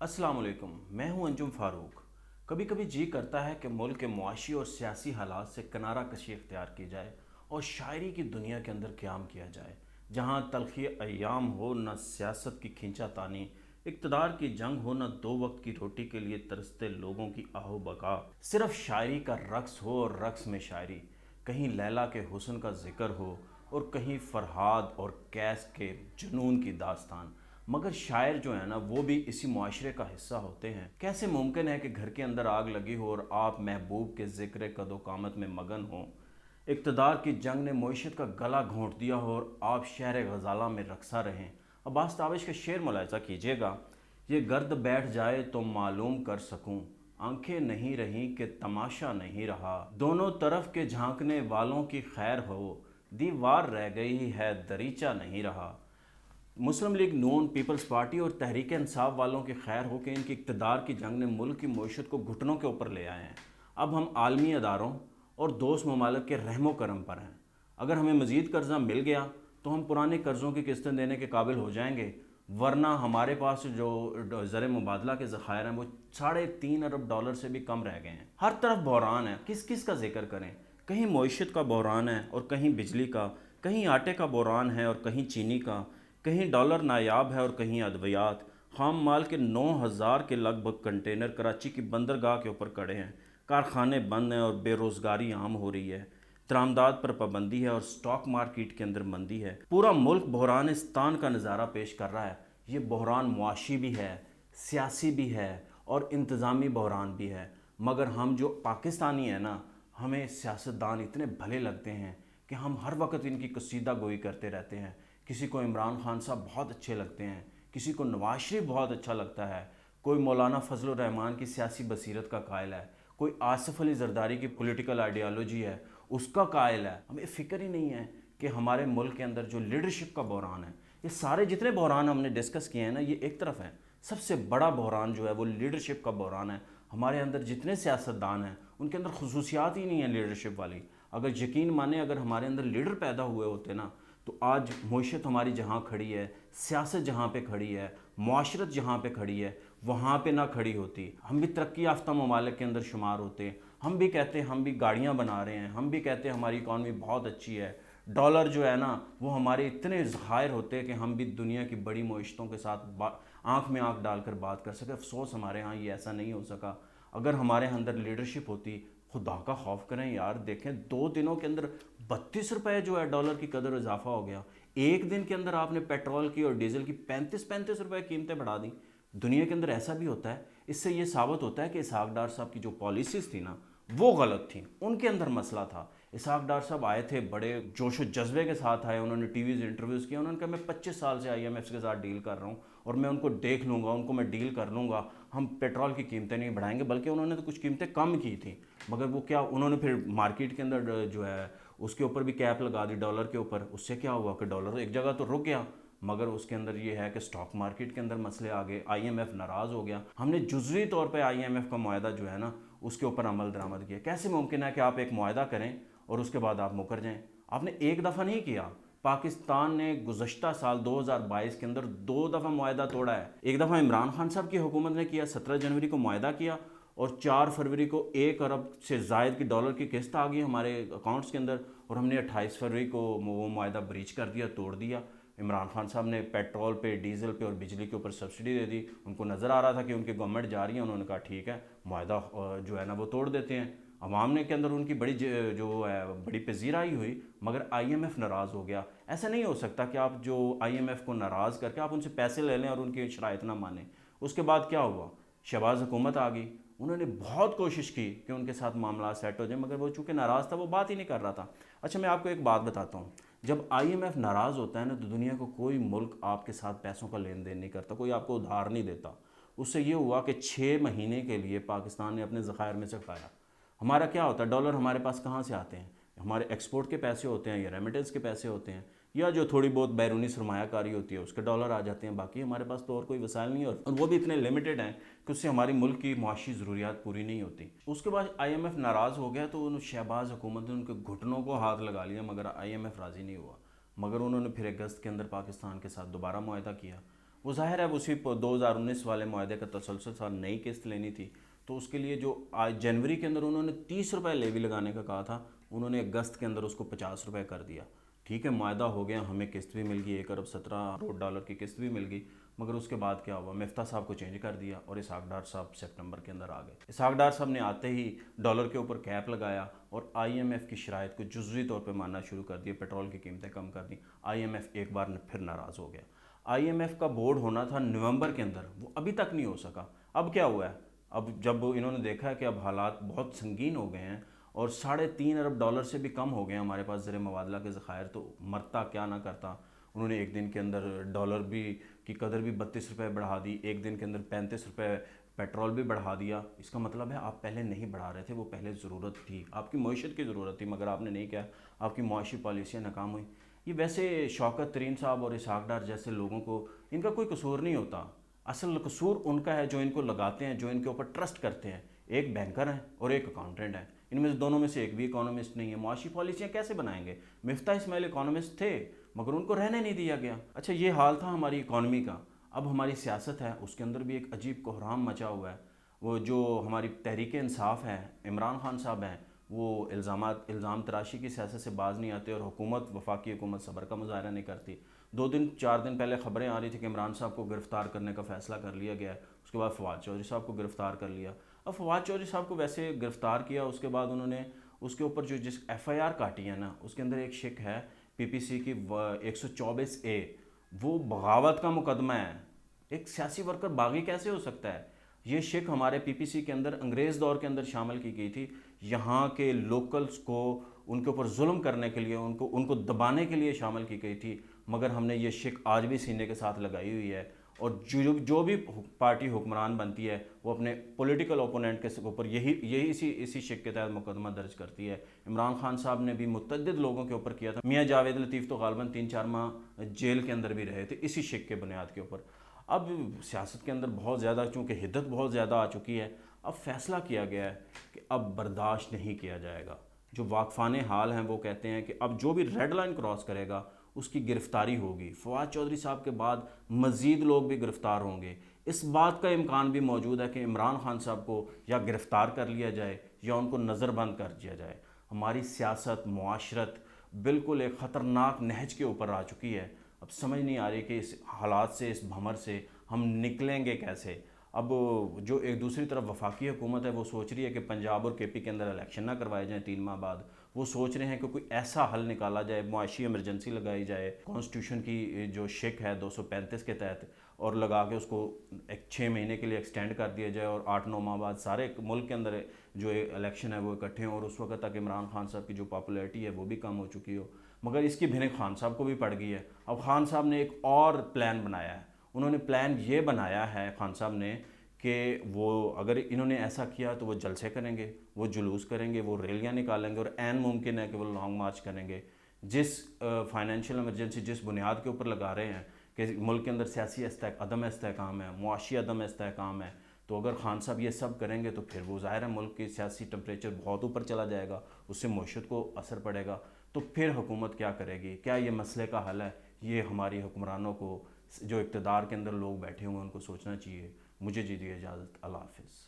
अस्सलाम वालेकुम। मैं हूं अंजुम फ़ारूक। कभी कभी जी करता है कि मुल्क के मुआशी और सियासी हालात से किनारा कशी इख्तियार की जाए और शायरी की दुनिया के अंदर क़याम किया जाए, जहां तलखी अय्याम हो, न सियासत की खींचातानी, इक़्तिदार की जंग हो, न दो वक्त की रोटी के लिए तरसते लोगों की आहो बका, सिर्फ शायरी का रक्स हो और रक्स में शायरी, कहीं लैला के हुस्न का जिक्र हो और कहीं फरहाद और कैस के जुनून की दास्तान। मगर शायर जो है ना, वो भी इसी मुआशरे का हिस्सा होते हैं। कैसे मुमकिन है कि घर के अंदर आग लगी हो और आप महबूब के ज़िक्र कदो कामत में मगन हो, इक़्तिदार की जंग ने मईशत का गला घोंट दिया हो और आप शहर गज़ाला में रक्सा रहें। अब्बास ताबिश के शेर मुलाहिज़ा कीजिएगा। ये गर्द बैठ जाए तो मालूम कर सकूं, आंखें नहीं रहीं कि तमाशा नहीं रहा, दोनों तरफ के झांकने वालों की खैर हो, दीवार रह गई है दरीचा नहीं रहा। मुस्लिम लीग नून, पीपल्स पार्टी और तहरीक इंसाफ वालों की खैर हो कि इनकी इक़्तिदार की जंग ने मुल्क की मईशत को घुटनों के ऊपर ले आए हैं। अब हम आलमी अदारों और दोस्त ममालिक के रहमो करम पर हैं। अगर हमें मज़ीद कर्जा मिल गया तो हम पुराने कर्ज़ों की किस्तें देने के काबिल हो जाएंगे, वरना हमारे पास जो ज़र मुबादला के ज़खायर हैं वो $3.5 अरब से भी कम रह गए हैं। हर तरफ बहरान है, किस किस का जिक्र करें। कहीं मईशत का बहरान है और कहीं बिजली का, कहीं आटे का बहरान है और कहीं चीनी का, कहीं डॉलर नायाब है और कहीं अद्वियात। खाम माल के 9,000 के लगभग कंटेनर कराची की बंदरगाह के ऊपर खड़े हैं। कारखाने बंद हैं और बेरोज़गारी आम हो रही है। तरामदाद पर पाबंदी है और स्टॉक मार्केट के अंदर मंदी है। पूरा मुल्क बहरानिस्तान का नज़ारा पेश कर रहा है। ये बहरान मुआशी भी है, सियासी भी है और इंतज़ामी बहरान भी है। मगर हम जो पाकिस्तानी हैं ना, हमें सियासतदान इतने भले लगते हैं कि हम हर वक्त इनकी कसीदा गोई करते रहते हैं। किसी को इमरान खान साहब बहुत अच्छे लगते हैं, किसी को नवाज शरीफ बहुत अच्छा लगता है, कोई मौलाना फजल रहमान की सियासी बसीरत का कायल है, कोई आसिफ अली जरदारी की पॉलिटिकल आइडियालॉजी है उसका कायल है। हमें फ़िक्र ही नहीं है कि हमारे मुल्क के अंदर जो लीडरशिप का बहरान है, ये सारे जितने बहरान हमने डिस्कस किए हैं ना, ये एक तरफ है। सबसे बड़ा बहरान जो है वो लीडरशिप का बहरान है। हमारे अंदर जितने सियासतदान हैं उनके अंदर खसूसियात ही नहीं है लीडरशिप वाली। अगर यकीन माने, अगर हमारे अंदर लीडर पैदा हुए होते ना, तो आज मईशत हमारी जहाँ खड़ी है, सियासत जहाँ पे खड़ी है, मुआशरत जहाँ पे खड़ी है, वहाँ पे ना खड़ी होती। हम भी तरक्की याफ्ता ममालिक के अंदर शुमार होते। हम भी कहते हम भी गाड़ियाँ बना रहे हैं, हम भी कहते हमारी इकॉनमी बहुत अच्छी है। डॉलर जो है ना, वो हमारे इतने ज़ाहिर होते हैं कि हम भी दुनिया की बड़ी मईशतों के साथ आँख में आँख डालकर बात कर सके। अफसोस हमारे यहाँ ये ऐसा नहीं हो सका। अगर हमारे अंदर लीडरशिप होती, खुदा का खौफ करें यार, देखें 2 दिनों के अंदर 32 रुपये जो है डॉलर की कदर इजाफा हो गया। एक दिन के अंदर आपने पेट्रोल की और डीजल की 35-35 रुपये कीमतें बढ़ा दी। दुनिया के अंदर ऐसा भी होता है। इससे ये साबित होता है कि इसहाक डार साहब की जो पॉलिसीज़ थी ना, वो गलत थी, उनके अंदर मसला था। इसहाक डार साहब आए थे, बड़े जोश व जज्बे के साथ आए, उन्होंने टीवीज़ इंटरव्यूज़ किया, उन्होंने कहा मैं 25 साल से IMF के साथ डील कर रहा हूँ और मैं उनको देख लूँगा, उनको मैं डील कर लूँगा, हम पेट्रोल की कीमतें नहीं बढ़ाएंगे। बल्कि उन्होंने तो कुछ कीमतें कम की थी। मगर वो क्या, उन्होंने फिर मार्केट के अंदर जो है उसके ऊपर भी कैप लगा दी डॉलर के ऊपर। उससे क्या हुआ कि डॉलर एक जगह तो रुक गया, मगर उसके अंदर ये है कि स्टॉक मार्केट के अंदर मसले आ गए, IMF नाराज़ हो गया। हमने जुज़वी तौर पे IMF का मुआहदा जो है ना, उसके ऊपर अमल दरामद किया। कैसे मुमकिन है कि आप एक मुआहदा करें और उसके बाद आप मुकर जाएं? आपने एक दफ़ा नहीं किया। पाकिस्तान ने गुज़श्ता साल 2022 के अंदर 2 दफ़ा मुआहदा तोड़ा है। एक दफ़ा इमरान खान साहब की हुकूमत ने किया, 17 जनवरी को मुआहदा किया और 4 फरवरी को 1 अरब से ज़ायद की डॉलर की किस्त आ गई हमारे अकाउंट्स के अंदर और हमने 28 फरवरी को वो मुआहदा ब्रीच कर दिया, तोड़ दिया। इमरान खान साहब ने पेट्रोल पे, डीज़ल पे और बिजली के ऊपर सब्सिडी दे दी। उनको नज़र आ रहा था कि उनकी गवर्नमेंट जा रही है, उन्होंने कहा ठीक है, मुआहदा जो है ना वो तोड़ देते हैं। अवाम ने के अंदर उनकी बड़ी जो है बड़ी पजीराई हुई, मगर IMF नाराज़ हो गया। ऐसा नहीं हो सकता कि आप जो IMF को नाराज़ करके आप उनसे पैसे ले लें और उनकी शराइत ना मानें। उसके बाद क्या हुआ, शहबाज हुकूमत आ गई, उन्होंने बहुत कोशिश की कि उनके साथ मामला सेट हो जाए, मगर वो चूँकि नाराज़ था, वो बात ही नहीं कर रहा था। अच्छा, मैं आपको एक बात बताता हूँ। जब IMF नाराज़ होता है ना, तो दुनिया को कोई मुल्क आपके साथ पैसों का लेन देन नहीं करता, कोई आपको उधार नहीं देता। उससे ये हुआ कि 6 महीने के लिए पाकिस्तान ने अपने ज़खायर में से खाया। हमारा क्या होता है, डॉलर हमारे पास कहाँ से आते हैं? हमारे एक्सपोर्ट के पैसे होते हैं या रेमिटेंस के पैसे होते हैं, या जो थोड़ी बहुत बैरूनी सरमायाकारी होती है उसके डॉलर आ जाते हैं। बाकी हमारे पास तो और कोई वसाइल नहीं है और वो भी इतने लिमिटेड हैं कि उससे हमारी मुल्क की मुआशी ज़रूरियात पूरी नहीं होती। उसके बाद IMF नाराज़ हो गया तो शहबाज हुकूमत ने उनके घुटनों को हाथ लगा लिया, मगर IMF राज़ी नहीं हुआ। मगर उन्होंने फिर अगस्त के अंदर पाकिस्तान के साथ दोबारा मुआहदा किया وہ ظاہر ہے اسی 2019 والے معاہدے کا تسلسل تھا، نئی قسط لینی تھی، تو اس کے لیے جو آج جنوری کے اندر انہوں نے 30 روپے لیوی لگانے کا کہا تھا، انہوں نے اگست کے اندر اس کو 50 روپے کر دیا۔ ٹھیک ہے، معاہدہ ہو گیا، ہمیں قسط بھی مل گئی، 1 ارب 17 کروڑ ڈالر کی قسط بھی مل گئی، مگر اس کے بعد کیا ہوا، مفتاح صاحب کو چینج کر دیا اور اسحاق ڈار صاحب سپٹمبر کے اندر آ گئے۔ اسحاق ڈار صاحب نے آتے ہی ڈالر کے اوپر کیپ لگایا اور آئی ایم ایف کی شرائط کو جزوی طور پہ ماننا شروع کر دیا، پیٹرول کی قیمتیں کم کر دیں۔ آئی ایم ایف ایک بار پھر ناراض ہو گیا۔ آئی ایم ایف کا بورڈ ہونا تھا نومبر کے اندر، وہ ابھی تک نہیں ہو سکا۔ اب کیا ہوا ہے، اب جب انہوں نے دیکھا ہے کہ اب حالات بہت سنگین ہو گئے ہیں اور 3.5 ارب ڈالر سے بھی کم ہو گئے ہیں ہمارے پاس زر مبادلہ کے ذخائر، تو مرتا کیا نہ کرتا۔ انہوں نے ایک دن کے اندر ڈالر بھی کی قدر بھی 32 روپے بڑھا دی، ایک دن کے اندر 35 روپے پیٹرول بھی بڑھا دیا۔ اس کا مطلب ہے آپ پہلے نہیں بڑھا رہے تھے، وہ پہلے ضرورت تھی، آپ کی معیشت کی ضرورت تھی، مگر آپ نے نہیں کیا، آپ کی معاشی پالیسیاں ناکام ہوئیں۔ یہ ویسے شوکت ترین صاحب اور اسحاق ڈار جیسے لوگوں کو ان کا کوئی قصور نہیں ہوتا، اصل قصور ان کا ہے جو ان کو لگاتے ہیں، جو ان کے اوپر ٹرسٹ کرتے ہیں۔ ایک بینکر ہیں اور ایک اکاؤنٹنٹ ہیں، ان میں سے دونوں میں سے ایک بھی اکانومسٹ نہیں ہے۔ معاشی پالیسیاں کیسے بنائیں گے؟ مفتاح اسماعیل اکانومسٹ تھے مگر ان کو رہنے نہیں دیا گیا۔ اچھا، یہ حال تھا ہماری اکانومی کا۔ اب ہماری سیاست ہے، اس کے اندر بھی ایک عجیب کوحرام مچا ہوا ہے۔ وہ جو ہماری تحریک انصاف ہے، عمران خان صاحب ہیں، وہ الزام تراشی کی سیاست سے باز نہیں آتے اور وفاقی حکومت صبر کا مظاہرہ نہیں کرتی۔ 2 4 دن پہلے خبریں آ رہی تھی کہ عمران صاحب کو گرفتار کرنے کا فیصلہ کر لیا گیا ہے، اس کے بعد فواد چودھری صاحب کو گرفتار کر لیا۔ اب فواد چودھری صاحب کو ویسے گرفتار کیا، اس کے بعد انہوں نے اس کے اوپر جو جس ایف آئی آر کاٹی ہے نا، اس کے اندر ایک شک ہے پی پی سی کی 124A، وہ بغاوت کا مقدمہ ہے۔ ایک سیاسی ورکر باغی کیسے ہو سکتا ہے؟ یہ شک ہمارے پی پی سی کے اندر انگریز دور کے اندر شامل کی گئی تھی، یہاں کے لوکلز کو ان کے اوپر ظلم کرنے کے لیے، ان کو دبانے کے لیے شامل کی گئی تھی، مگر ہم نے یہ شک آج بھی سینے کے ساتھ لگائی ہوئی ہے۔ اور جو بھی پارٹی حکمران بنتی ہے وہ اپنے پولیٹیکل اوپوننٹ کے اوپر یہی اسی شک کے تحت مقدمہ درج کرتی ہے۔ عمران خان صاحب نے بھی متعدد لوگوں کے اوپر کیا تھا، میاں جاوید لطیف تو غالباً 3 4 ماہ جیل کے اندر بھی رہے تھے اسی شک کے بنیاد کے اوپر۔ اب سیاست کے اندر بہت زیادہ، چونکہ حدت بہت زیادہ آ چکی ہے، اب فیصلہ کیا گیا ہے کہ اب برداشت نہیں کیا جائے گا۔ جو واقفان حال ہیں وہ کہتے ہیں کہ اب جو بھی ریڈ لائن کراس کرے گا اس کی گرفتاری ہوگی۔ فواد چودھری صاحب کے بعد مزید لوگ بھی گرفتار ہوں گے۔ اس بات کا امکان بھی موجود ہے کہ عمران خان صاحب کو یا گرفتار کر لیا جائے یا ان کو نظر بند کر دیا جائے۔ ہماری سیاست، معاشرت بالکل ایک خطرناک نہج کے اوپر آ چکی ہے۔ اب سمجھ نہیں آ رہی کہ اس حالات سے، اس بھمر سے ہم نکلیں گے کیسے۔ اب جو ایک دوسری طرف وفاقی حکومت ہے وہ سوچ رہی ہے کہ پنجاب اور کے پی کے اندر الیکشن نہ کروائے جائیں 3 ماہ بعد، وہ سوچ رہے ہیں کہ کوئی ایسا حل نکالا جائے، معاشی ایمرجنسی لگائی جائے، کانسٹیٹیوشن کی جو شک ہے 235 کے تحت، اور لگا کے اس کو 6 مہینے کے لیے ایکسٹینڈ کر دیا جائے اور 8 9 ماہ بعد سارے ملک کے اندر جو الیکشن ہے وہ اکٹھے ہوں، اور اس وقت تک عمران خان صاحب کی جو پاپولیرٹی ہے وہ بھی کم ہو چکی ہو۔ مگر اس کی بھنک خان صاحب کو بھی پڑ گئی ہے۔ اب خان صاحب نے ایک اور پلان بنایا ہے، انہوں نے پلان یہ بنایا ہے خان صاحب نے کہ وہ اگر انہوں نے ایسا کیا تو وہ جلسے کریں گے، وہ جلوس کریں گے، وہ ریلیاں نکالیں گے، اور عین ممکن ہے کہ وہ لانگ مارچ کریں گے۔ جس فائنینشیل ایمرجنسی جس بنیاد کے اوپر لگا رہے ہیں کہ ملک کے اندر سیاسی عدم استحکام ہے، معاشی عدم استحکام ہے، تو اگر خان صاحب یہ سب کریں گے تو پھر وہ ظاہر ہے ملک کی سیاسی ٹمپریچر بہت اوپر چلا جائے گا، اس سے معیشت کو اثر پڑے گا، تو پھر حکومت کیا کرے گی؟ کیا یہ مسئلے کا حل ہے؟ یہ ہماری حکمرانوں کو، جو اقتدار کے اندر لوگ بیٹھے ہوئے ہیں، ان کو سوچنا چاہیے۔ مجھے دیجیے اجازت، اللہ حافظ۔